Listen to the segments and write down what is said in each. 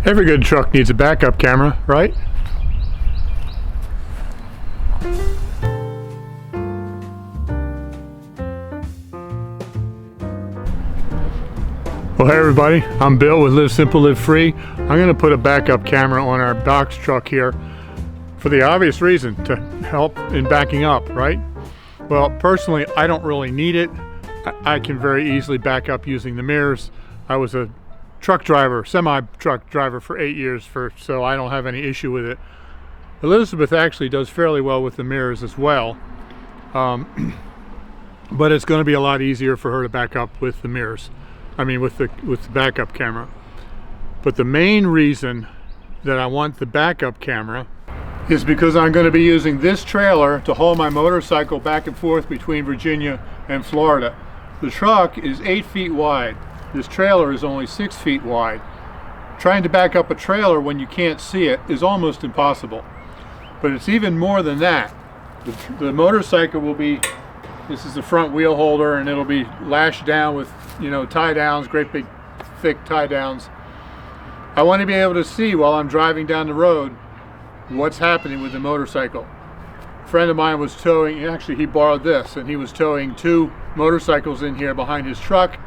Every good truck needs a backup camera, right? Well, hey everybody, I'm Bill with Live Simple, Live Free. I'm going to put a backup camera on our box truck here for the obvious reason, to help in backing up, right? Well, personally, I don't really need it. I can very easily back up using the mirrors. I was a truck driver, semi-truck driver for 8 years, so I don't have any issue with it. Elizabeth actually does fairly well with the mirrors as well, but it's going to be a lot easier for her to back up with the mirrors. I mean, with the backup camera. But the main reason that I want the backup camera is because I'm going to be using this trailer to haul my motorcycle back and forth between Virginia and Florida. The truck is 8 feet wide. This trailer is only 6 feet wide. Trying to back up a trailer when you can't see it is almost impossible. But it's even more than that. The motorcycle will be, this is the front wheel holder, and it'll be lashed down with, tie downs, great big thick tie downs. I want to be able to see while I'm driving down the road what's happening with the motorcycle. A friend of mine was towing, actually he borrowed this, and he was towing 2 motorcycles in here behind his truck,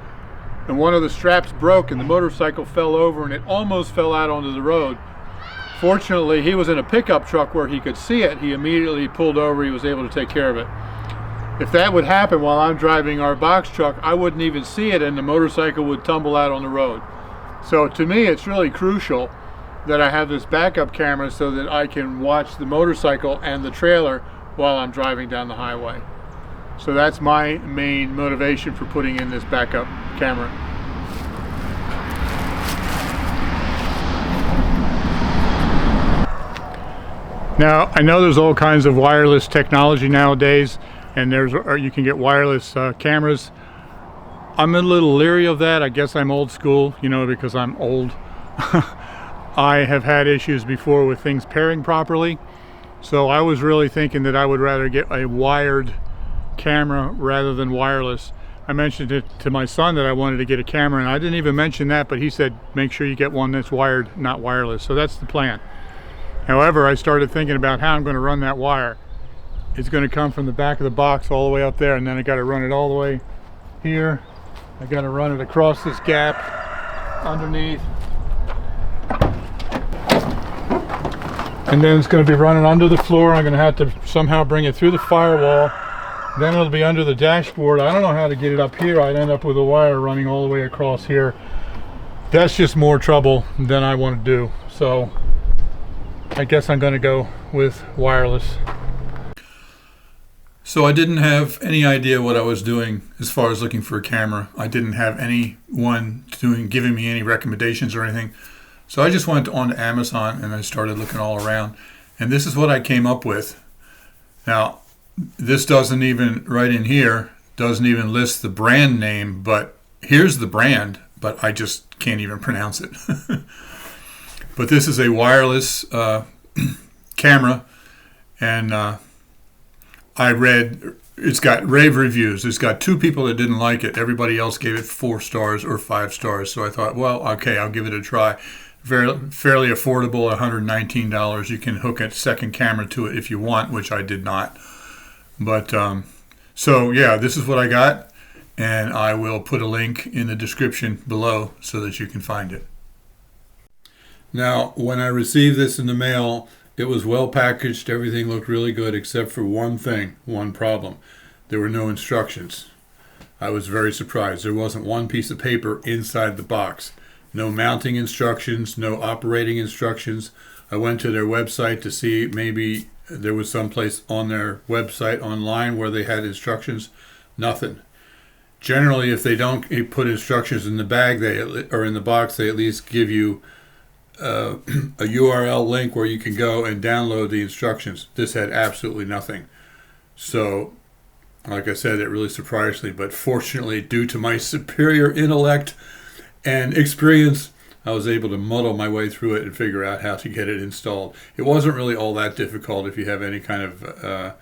and one of the straps broke and the motorcycle fell over and it almost fell out onto the road. Fortunately, he was in a pickup truck where he could see it. He immediately pulled over. He was able to take care of it. If that would happen while I'm driving our box truck, I wouldn't even see it and the motorcycle would tumble out on the road. So to me, it's really crucial that I have this backup camera so that I can watch the motorcycle and the trailer while I'm driving down the highway. So that's my main motivation for putting in this backup camera. Now, I know there's all kinds of wireless technology nowadays, and you can get wireless cameras. I'm a little leery of that. I guess I'm old school, because I'm old. I have had issues before with things pairing properly, so I was really thinking that I would rather get a wired camera rather than wireless. I mentioned it to my son that I wanted to get a camera, and I didn't even mention that, but he said make sure you get one that's wired, not wireless. So that's the plan. However, I started thinking about how I'm going to run that wire. It's going to come from the back of the box all the way up there, and then I got to run it all the way here. I got to run it across this gap underneath, and then it's going to be running under the floor. I'm going to have to somehow bring it through the firewall. Then it'll be under the dashboard. I don't know how to get it up here. I'd end up with a wire running all the way across here. That's just more trouble than I want to do. So I guess I'm going to go with wireless. So I didn't have any idea what I was doing as far as looking for a camera. I didn't have anyone giving me any recommendations or anything. So I just went on to Amazon and I started looking all around. And this is what I came up with. Now, this doesn't even, right in here, doesn't even list the brand name, but here's the brand, but I just can't even pronounce it. But this is a wireless camera, and I read, it's got rave reviews. It's got 2 people that didn't like it. Everybody else gave it 4 stars or 5 stars. So I thought, well, okay, I'll give it a try. Fairly affordable, $119. You can hook a second camera to it if you want, which I did not. But so yeah, this is what I got, and I will put a link in the description below so that you can find it. Now, when I received this in the mail, it was well packaged. Everything looked really good except for one thing, one problem. There were no instructions. I was very surprised. There wasn't one piece of paper inside the box. No mounting instructions, no operating instructions. I went to their website to see maybe there was someplace on their website online where they had instructions. Nothing. Generally, if they don't put instructions in the bag or in the box, they at least give you a URL link where you can go and download the instructions. This had absolutely nothing. So, like I said, it really surprised me. But fortunately, due to my superior intellect and experience, I was able to muddle my way through it and figure out how to get it installed. It wasn't really all that difficult if you have any kind of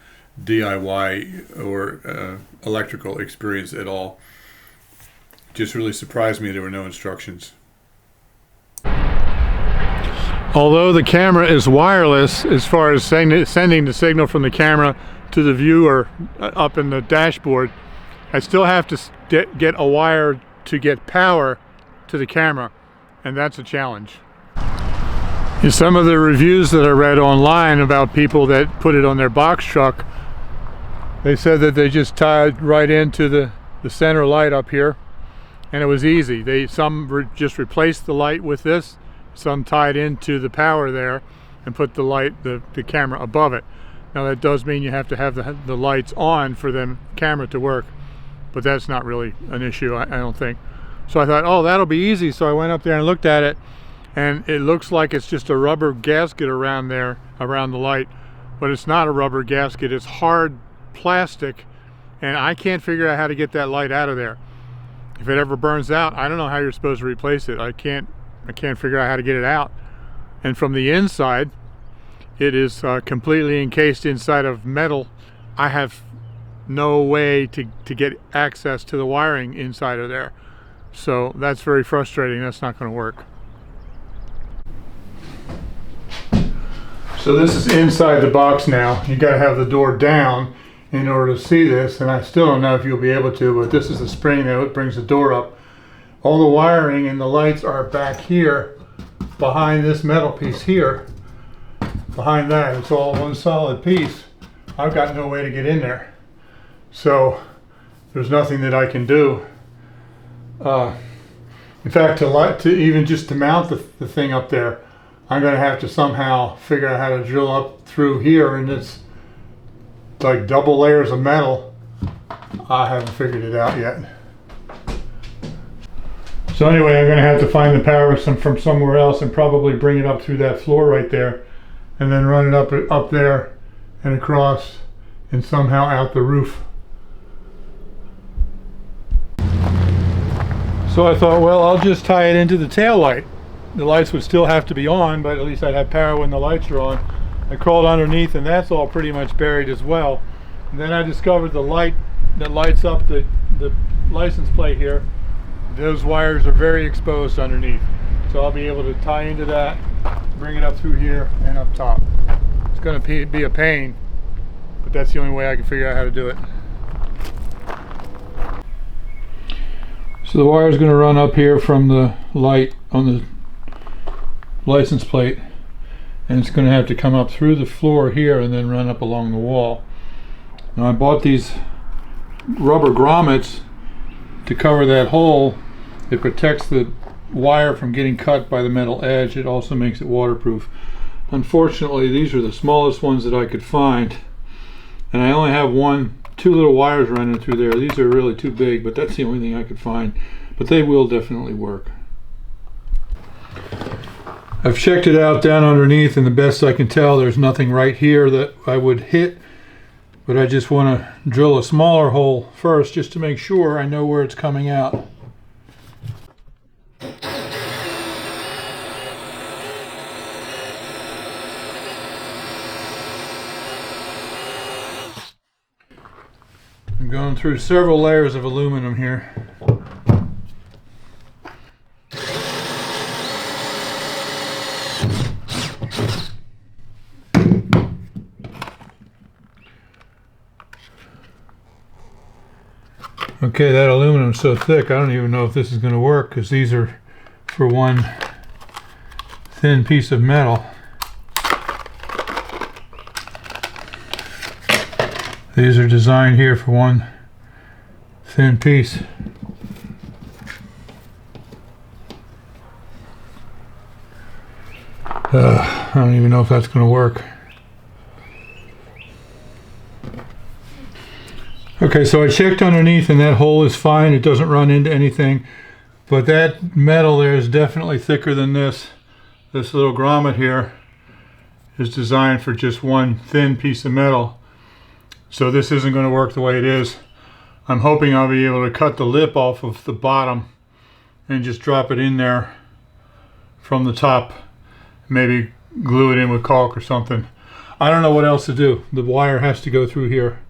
DIY or electrical experience at all. It just really surprised me there were no instructions. Although the camera is wireless as far as sending the signal from the camera to the viewer up in the dashboard, I still have to get a wire to get power to the camera, and that's a challenge. In some of the reviews that I read online about people that put it on their box truck, they said that they just tied right into the center light up here, and it was easy. Some just replaced the light with this, some tied into the power there and put the light, the camera above it. Now that does mean you have to have the lights on for the camera to work, but that's not really an issue, I don't think. So I thought, oh, that'll be easy. So I went up there and looked at it, and it looks like it's just a rubber gasket around there, around the light, but it's not a rubber gasket, it's hard plastic, and I can't figure out how to get that light out of there. If it ever burns out, I don't know how you're supposed to replace it. I can't figure out how to get it out. And from the inside, it is completely encased inside of metal. I have no way to get access to the wiring inside of there. So that's very frustrating. That's not going to work. So this is inside the box now. You got to have the door down in order to see this, and I still don't know if you'll be able to, but this is the spring that brings the door up. All the wiring and the lights are back here behind this metal piece here. Behind that, it's all one solid piece. I've got no way to get in there, so there's nothing that I can do. In fact, to even just to mount the thing up there, I'm going to have to somehow figure out how to drill up through here, and it's like double layers of metal. I haven't figured it out yet. So anyway, I'm going to have to find the power from somewhere else and probably bring it up through that floor right there, and then run it up there and across and somehow out the roof. So I thought, well, I'll just tie it into the tail light. The lights would still have to be on, but at least I'd have power when the lights are on. I crawled underneath, and that's all pretty much buried as well. And then I discovered the light that lights up the license plate here. Those wires are very exposed underneath. So I'll be able to tie into that, bring it up through here and up top. It's going to be a pain, but that's the only way I can figure out how to do it. So the wire is going to run up here from the light on the license plate, and it's going to have to come up through the floor here and then run up along the wall. Now I bought these rubber grommets to cover that hole. It protects the wire from getting cut by the metal edge. It also makes it waterproof. Unfortunately, these are the smallest ones that I could find, and I only have two little wires running through there. These are really too big, but that's the only thing I could find. But they will definitely work. I've checked it out down underneath, and the best I can tell, there's nothing right here that I would hit, but I just want to drill a smaller hole first just to make sure I know where it's coming out. I'm going through several layers of aluminum here. Okay, that aluminum is so thick I don't even know if this is going to work, because these are for one thin piece of metal. These are designed here for one thin piece. I don't even know if that's going to work. Okay, so I checked underneath, and that hole is fine. It doesn't run into anything. But that metal there is definitely thicker than this. This little grommet here is designed for just one thin piece of metal. So this isn't going to work the way it is. I'm hoping I'll be able to cut the lip off of the bottom and just drop it in there from the top. Maybe glue it in with caulk or something. I don't know what else to do. The wire has to go through here.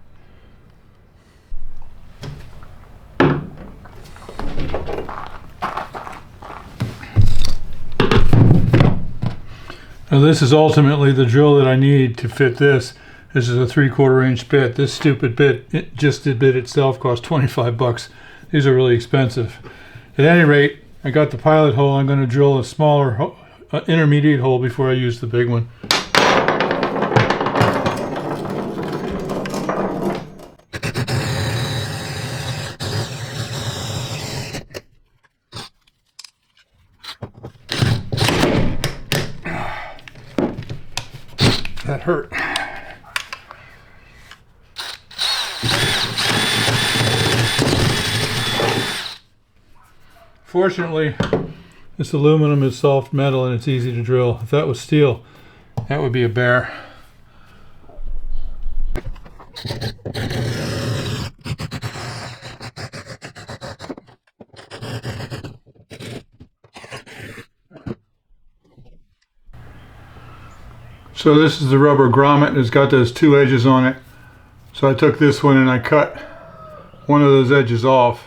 Now this is ultimately the drill that I need to fit this. This is a 3/4 inch bit. This stupid bit, the bit itself cost 25 bucks. These are really expensive. At any rate, I got the pilot hole. I'm going to drill a smaller intermediate hole before I use the big one. That hurt. Fortunately, this aluminum is soft metal and it's easy to drill. If that was steel, that would be a bear. So this is the rubber grommet. It's got those two edges on it. So I took this one and I cut one of those edges off,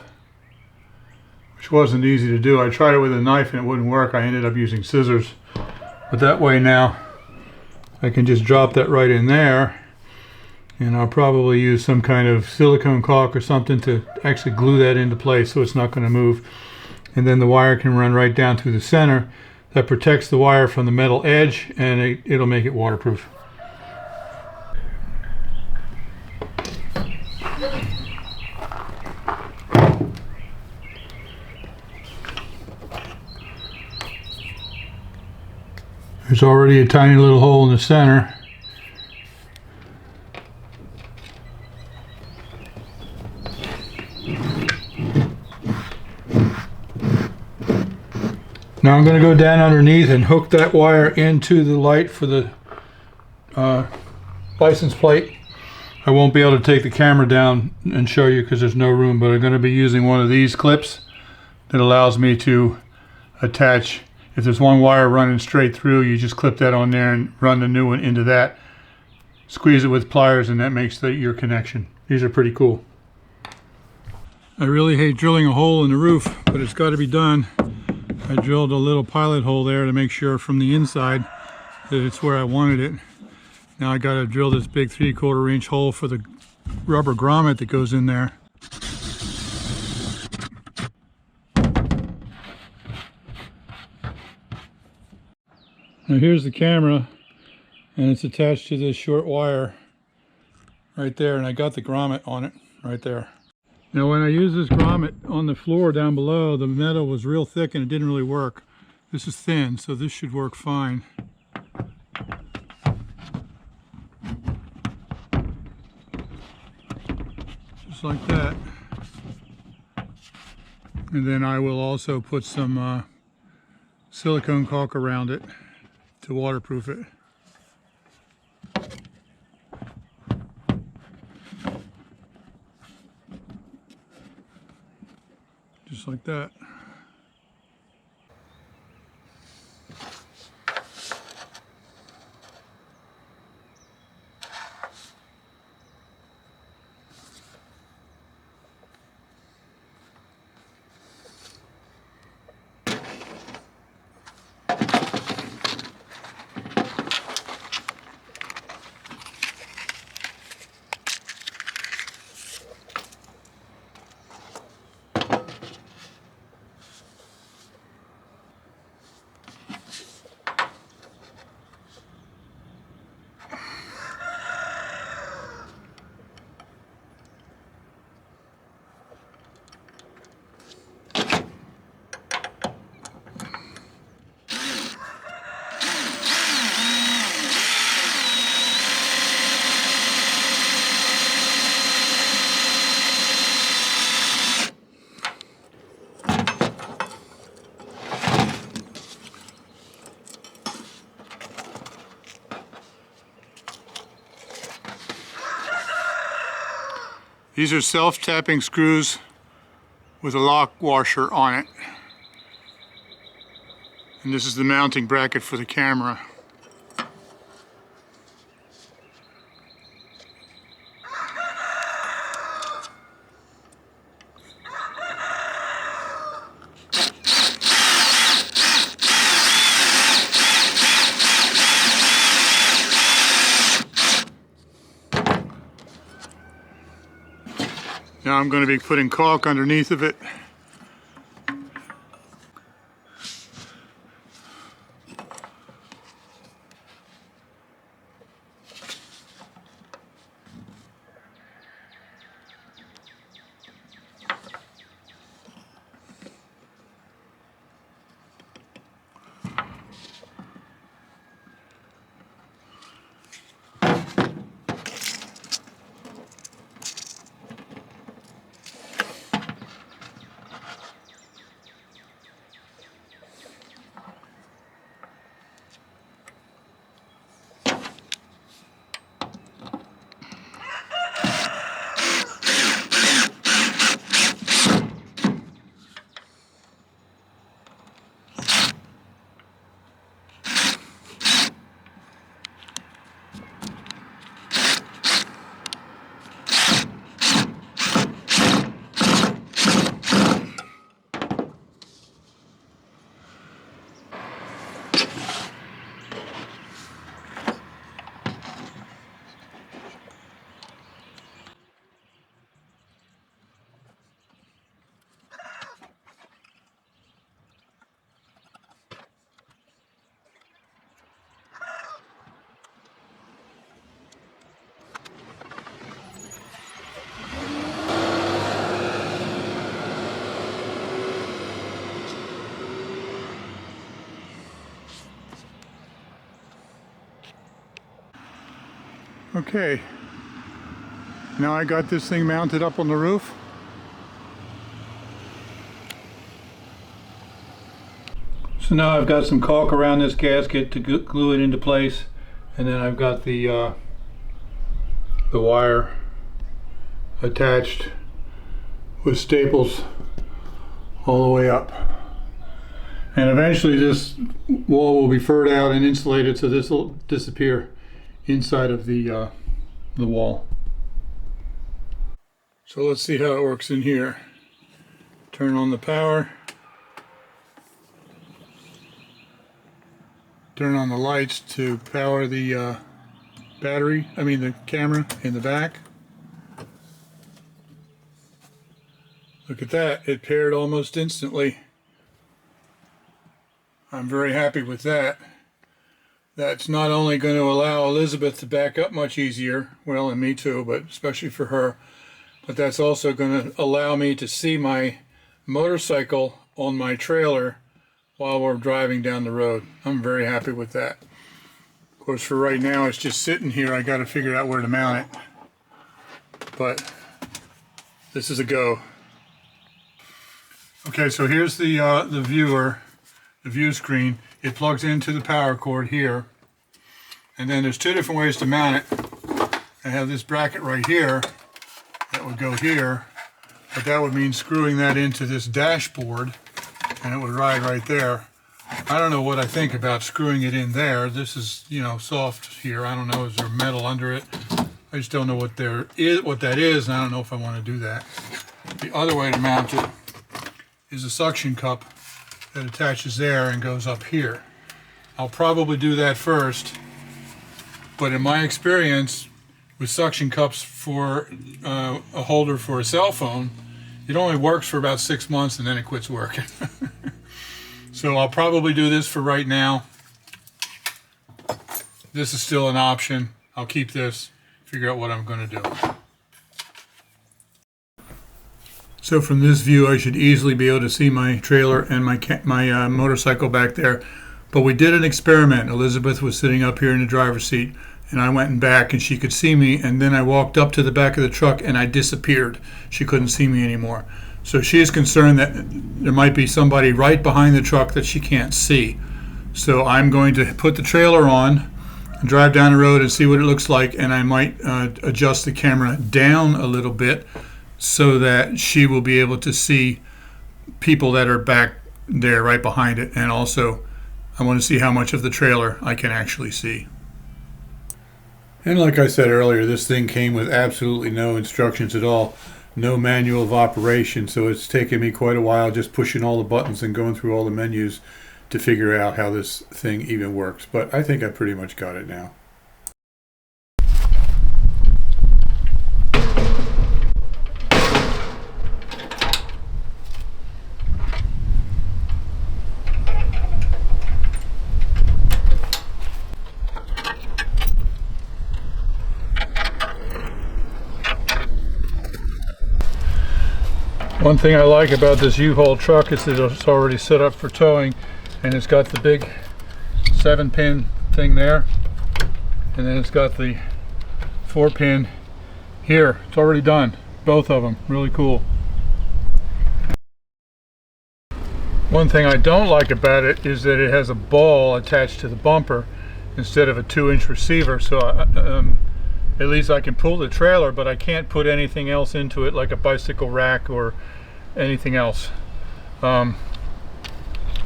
which wasn't easy to do. I tried it with a knife and it wouldn't work. I ended up using scissors. But that way now I can just drop that right in there, and I'll probably use some kind of silicone caulk or something to actually glue that into place so it's not going to move. And then the wire can run right down through the center. That protects the wire from the metal edge, and it'll make it waterproof. There's already a tiny little hole in the center. Now I'm going to go down underneath and hook that wire into the light for the license plate. I won't be able to take the camera down and show you because there's no room, but I'm going to be using one of these clips that allows me to attach. If there's one wire running straight through, you just clip that on there and run the new one into that. Squeeze it with pliers and that makes your connection. These are pretty cool. I really hate drilling a hole in the roof, but it's got to be done. I drilled a little pilot hole there to make sure from the inside that it's where I wanted it. Now I got to drill this big 3/4 inch hole for the rubber grommet that goes in there. Now here's the camera, and it's attached to this short wire right there, and I got the grommet on it right there. Now when I used this grommet on the floor down below, the metal was real thick and it didn't really work. This is thin, so this should work fine. Just like that. And then I will also put some silicone caulk around it to waterproof it. Just like that. These are self-tapping screws with a lock washer on it. And this is the mounting bracket for the camera. Now I'm going to be putting caulk underneath of it. Okay, now I got this thing mounted up on the roof. So now I've got some caulk around this gasket to glue it into place, and then I've got the wire attached with staples all the way up. And eventually this wall will be furred out and insulated, so this will disappear inside of the wall. So let's see how it works in here. Turn on the power. Turn on the lights to power the the camera in the back. Look at that, it paired almost instantly. I'm very happy with that. That's not only going to allow Elizabeth to back up much easier, well, and me too, but especially for her, but that's also going to allow me to see my motorcycle on my trailer while we're driving down the road. I'm very happy with that. Of course, for right now, it's just sitting here. I got to figure out where to mount it, but this is a go. Okay, so here's the view screen. It plugs into the power cord here, and then there's two different ways to mount it. I have this bracket right here that would go here, but that would mean screwing that into this dashboard, and it would ride right there. I don't know what I think about screwing it in there. This is, soft here. I don't know, is there metal under it? I just don't know what that is, and I don't know if I want to do that. The other way to mount it is a suction cup that attaches there and goes up here. I'll probably do that first, but in my experience with suction cups for a holder for a cell phone, it only works for about 6 months and then it quits working. So I'll probably do this for right now. This is still an option. I'll keep this, figure out what I'm going to do. So from this view, I should easily be able to see my trailer and my motorcycle back there. But we did an experiment. Elizabeth was sitting up here in the driver's seat, and I went in back, and she could see me. And then I walked up to the back of the truck, and I disappeared. She couldn't see me anymore. So she is concerned that there might be somebody right behind the truck that she can't see. So I'm going to put the trailer on, and drive down the road and see what it looks like, and I might adjust the camera down a little bit, so that she will be able to see people that are back there right behind it. And also, I want to see how much of the trailer I can actually see. And like I said earlier, this thing came with absolutely no instructions at all, no manual of operation, so it's taken me quite a while just pushing all the buttons and going through all the menus to figure out how this thing even works. But I think I pretty much got it now. One thing I like about this U-Haul truck is that it's already set up for towing, and it's got the big 7-pin thing there, and then it's got the 4-pin here. It's already done, both of them. Really cool. One thing I don't like about it is that it has a ball attached to the bumper instead of a 2-inch receiver, so at least I can pull the trailer, but I can't put anything else into it like a bicycle rack or anything else. I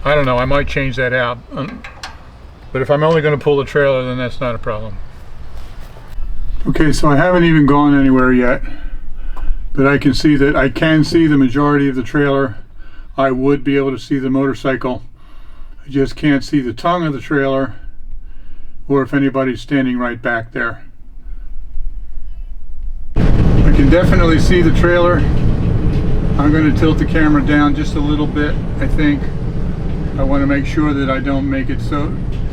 don't know, I might change that out, but if I'm only going to pull the trailer, then that's not a problem. Okay, so I haven't even gone anywhere yet, but I can see that I can see the majority of the trailer. I would be able to see the motorcycle. I just can't see the tongue of the trailer, or if anybody's standing right back there. I can definitely see the trailer. I'm going to tilt the camera down just a little bit, I think. I want to make sure that I don't make it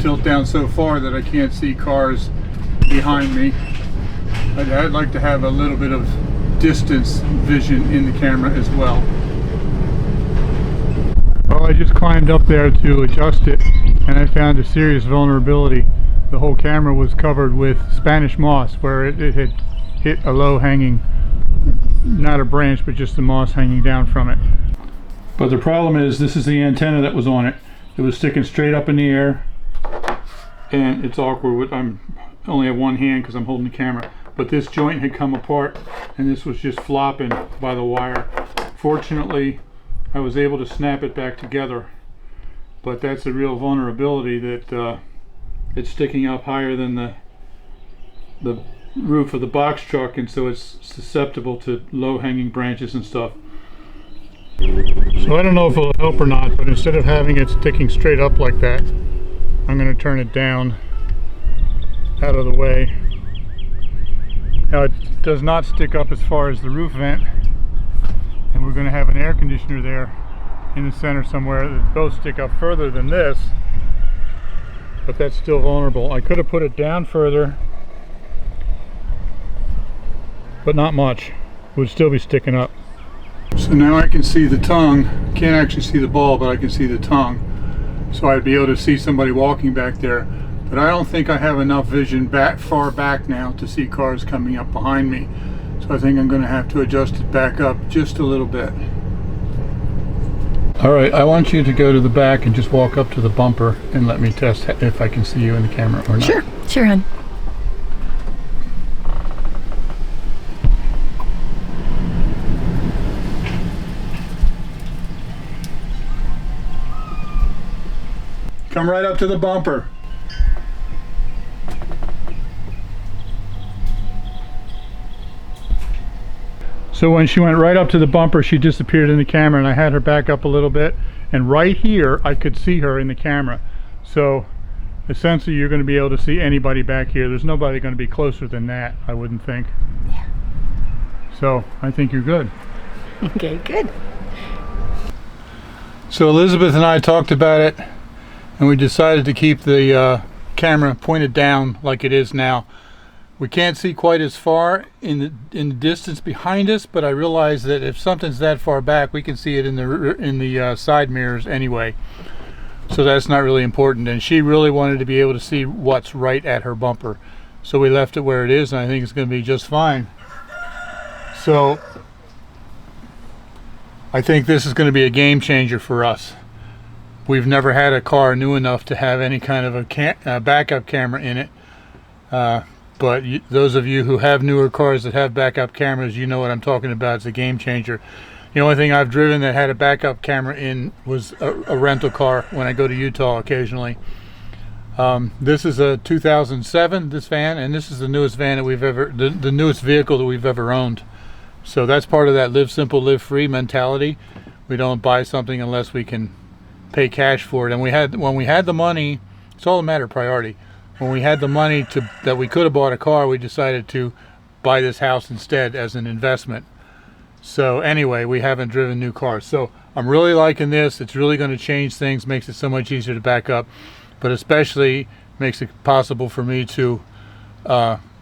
tilt down so far that I can't see cars behind me. I'd like to have a little bit of distance vision in the camera as well. Well, I just climbed up there to adjust it, and I found a serious vulnerability. The whole camera was covered with Spanish moss, where it had hit a low hanging, not a branch, but just the moss hanging down from it. But the problem is, this is the antenna that was on it. It was sticking straight up in the air, and it's awkward. I'm only have one hand because I'm holding the camera, but this joint had come apart, and this was just flopping by the wire. Fortunately, I was able to snap it back together, but that's a real vulnerability, that it's sticking up higher than the roof of the box truck, and so it's susceptible to low-hanging branches and stuff. So I don't know if it'll help or not, but instead of having it sticking straight up like that, I'm going to turn it down out of the way. Now, it does not stick up as far as the roof vent, and we're going to have an air conditioner there in the center somewhere that both stick up further than this, but that's still vulnerable. I could have put it down further, but not much. It would still be sticking up. So now I can see the tongue. Can't actually see the ball, but I can see the tongue. So I'd be able to see somebody walking back there. But I don't think I have enough vision far back now to see cars coming up behind me. So I think I'm going to have to adjust it back up just a little bit. All right, I want you to go to the back and just walk up to the bumper and let me test if I can see you in the camera or not. Sure, hon. Come right up to the bumper. So when she went right up to the bumper, she disappeared in the camera, and I had her back up a little bit, and right here I could see her in the camera. So essentially you're going to be able to see anybody back here. There's nobody going to be closer than that, I wouldn't think. Yeah. So I think you're good. Okay, good. So Elizabeth and I talked about it, and we decided to keep the camera pointed down like it is now. We can't see quite as far in the distance behind us, but I realize that if something's that far back, we can see it in the side mirrors anyway. So that's not really important. And she really wanted to be able to see what's right at her bumper, so we left it where it is, and I think it's going to be just fine. So I think this is going to be a game changer for us. We've never had a car new enough to have any kind of a backup camera in it. But those of you who have newer cars that have backup cameras, you know what I'm talking about. It's a game changer. The only thing I've driven that had a backup camera in was a rental car when I go to Utah occasionally. This is a 2007, this van, and this is the newest van that we've ever, the newest vehicle that we've ever owned. So that's part of that live simple, live free mentality. We don't buy something unless we can pay cash for it. And when we had the money, it's all a matter of priority. When we had the money that we could have bought a car, we decided to buy this house instead as an investment. So anyway, we haven't driven new cars. So I'm really liking this. It's really going to change things, makes it so much easier to back up, but especially makes it possible for me to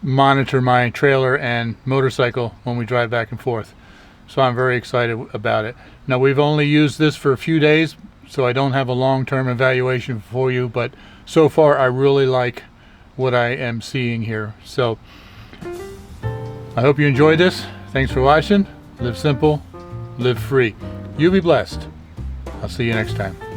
monitor my trailer and motorcycle when we drive back and forth. So I'm very excited about it. Now, we've only used this for a few days, so I don't have a long-term evaluation for you, but so far I really like what I am seeing here. So I hope you enjoyed this. Thanks for watching. Live simple, live free. You be blessed. I'll see you next time.